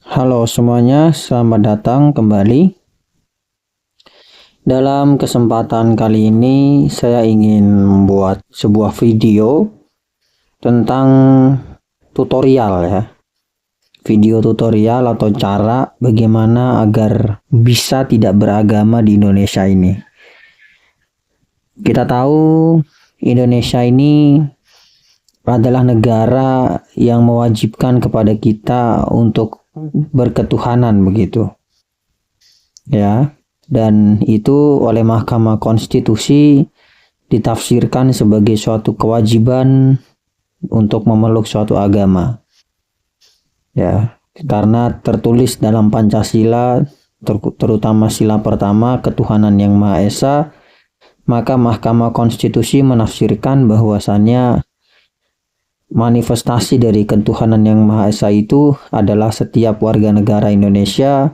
Halo semuanya, selamat datang kembali. Dalam kesempatan kali ini saya ingin membuat sebuah video tentang tutorial ya. Video tutorial atau cara bagaimana agar bisa tidak beragama di Indonesia ini. Kita tahu Indonesia ini adalah negara yang mewajibkan kepada kita untuk berketuhanan begitu. Ya. Dan itu oleh Mahkamah Konstitusi ditafsirkan sebagai suatu kewajiban untuk memeluk suatu agama. Ya, karena tertulis dalam Pancasila, terutama sila pertama, ketuhanan yang Maha Esa, maka Mahkamah Konstitusi menafsirkan bahwasannya manifestasi dari ketuhanan yang Maha Esa itu adalah setiap warga negara Indonesia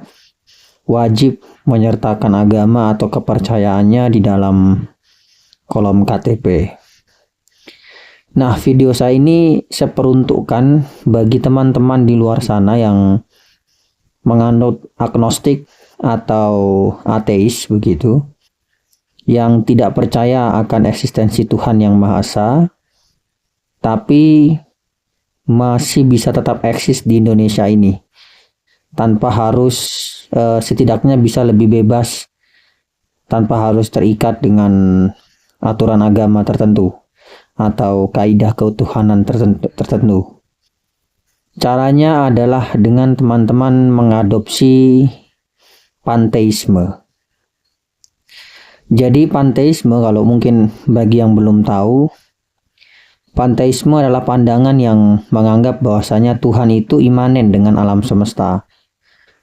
wajib menyertakan agama atau kepercayaannya di dalam kolom KTP. Nah, video saya ini saya peruntukkan bagi teman-teman di luar sana yang menganut agnostik atau ateis begitu, yang tidak percaya akan eksistensi Tuhan yang Maha Esa, tapi masih bisa tetap eksis di Indonesia ini tanpa harus setidaknya bisa lebih bebas tanpa harus terikat dengan aturan agama tertentu atau kaidah ketuhanan tertentu. Caranya adalah dengan teman-teman mengadopsi panteisme. Jadi panteisme, kalau mungkin bagi yang belum tahu, panteisme adalah pandangan yang menganggap bahwasanya Tuhan itu imanen dengan alam semesta.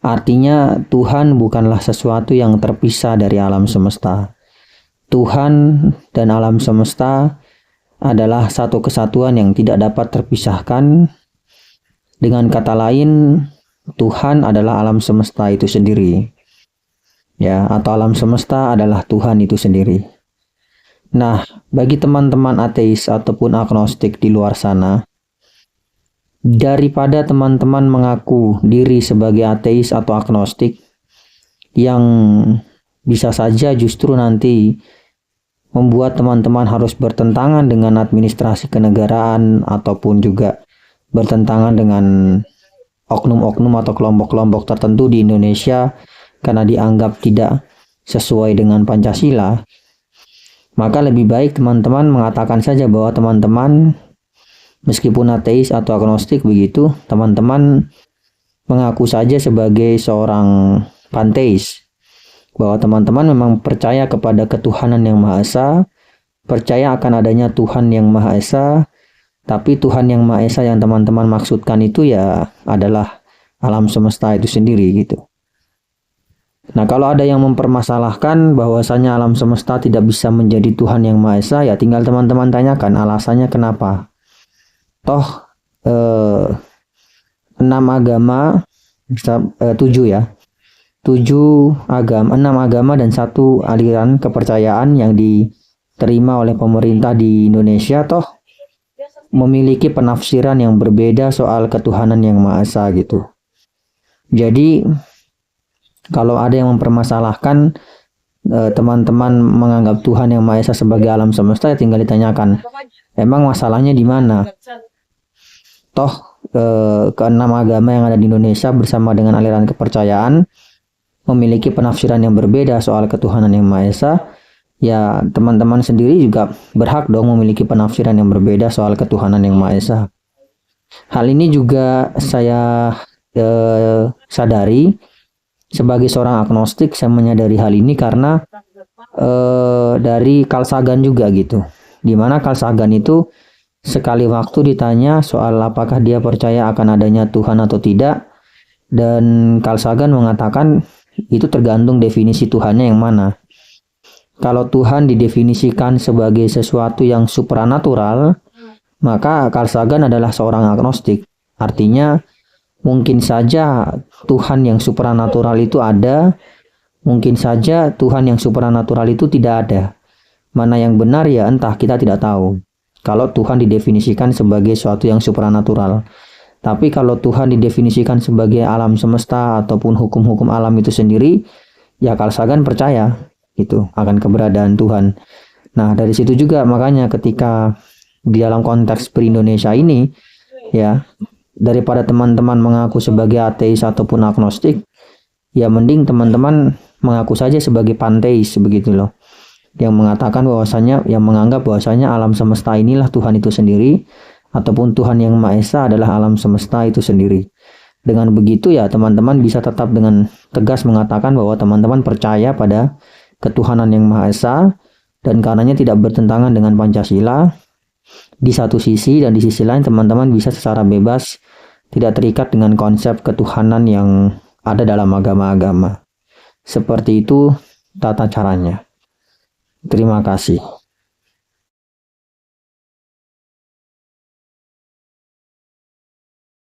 Artinya Tuhan bukanlah sesuatu yang terpisah dari alam semesta. Tuhan dan alam semesta adalah satu kesatuan yang tidak dapat terpisahkan. Dengan kata lain, Tuhan adalah alam semesta itu sendiri. Ya, atau alam semesta adalah Tuhan itu sendiri. Nah, bagi teman-teman ateis ataupun agnostik di luar sana, daripada teman-teman mengaku diri sebagai ateis atau agnostik yang bisa saja justru nanti membuat teman-teman harus bertentangan dengan administrasi kenegaraan ataupun juga bertentangan dengan oknum-oknum atau kelompok-kelompok tertentu di Indonesia karena dianggap tidak sesuai dengan Pancasila, maka lebih baik teman-teman mengatakan saja bahwa teman-teman meskipun ateis atau agnostik begitu, teman-teman mengaku saja sebagai seorang panteis, bahwa teman-teman memang percaya kepada ketuhanan yang Maha Esa, percaya akan adanya Tuhan yang Maha Esa, tapi Tuhan yang Maha Esa yang teman-teman maksudkan itu ya adalah alam semesta itu sendiri gitu. Nah, kalau ada yang mempermasalahkan bahwasanya alam semesta tidak bisa menjadi Tuhan yang Maha Esa, ya tinggal teman-teman tanyakan alasannya kenapa. Toh 6 agama, 7 ya, 6 agama dan 1 aliran kepercayaan yang diterima oleh pemerintah di Indonesia toh memiliki penafsiran yang berbeda soal ketuhanan yang Maha Esa gitu. Jadi kalau ada yang mempermasalahkan teman-teman menganggap Tuhan yang Maha Esa sebagai alam semesta, ya tinggal ditanyakan, emang masalahnya di mana? Toh ke-6 agama yang ada di Indonesia bersama dengan aliran kepercayaan memiliki penafsiran yang berbeda soal ketuhanan yang Maha Esa, ya teman-teman sendiri juga berhak dong memiliki penafsiran yang berbeda soal ketuhanan yang Maha Esa. Hal ini juga saya sadari sebagai seorang agnostik. Saya menyadari hal ini karena dari Carl Sagan juga gitu, dimana Carl Sagan itu sekali waktu ditanya soal apakah dia percaya akan adanya Tuhan atau tidak, dan Carl Sagan mengatakan itu tergantung definisi Tuhannya yang mana. Kalau Tuhan didefinisikan sebagai sesuatu yang supranatural, maka Carl Sagan adalah seorang agnostik. Artinya mungkin saja Tuhan yang supranatural itu ada, mungkin saja Tuhan yang supranatural itu tidak ada. Mana yang benar ya entah, kita tidak tahu. Kalau Tuhan didefinisikan sebagai sesuatu yang supranatural. Tapi kalau Tuhan didefinisikan sebagai alam semesta ataupun hukum-hukum alam itu sendiri, ya Carl Sagan percaya gitu akan keberadaan Tuhan. Nah, dari situ juga makanya ketika di dalam konteks per-Indonesia ini, ya, daripada teman-teman mengaku sebagai ateis ataupun agnostik, ya mending teman-teman mengaku saja sebagai panteis begitu loh. Yang mengatakan bahwasanya, yang menganggap bahwasanya alam semesta inilah Tuhan itu sendiri, ataupun Tuhan yang Maha Esa adalah alam semesta itu sendiri. Dengan begitu ya teman-teman bisa tetap dengan tegas mengatakan bahwa teman-teman percaya pada ketuhanan yang Maha Esa, dan karenanya tidak bertentangan dengan Pancasila di satu sisi, dan di sisi lain teman-teman bisa secara bebas tidak terikat dengan konsep ketuhanan yang ada dalam agama-agama. Seperti itu tata caranya. Terima kasih.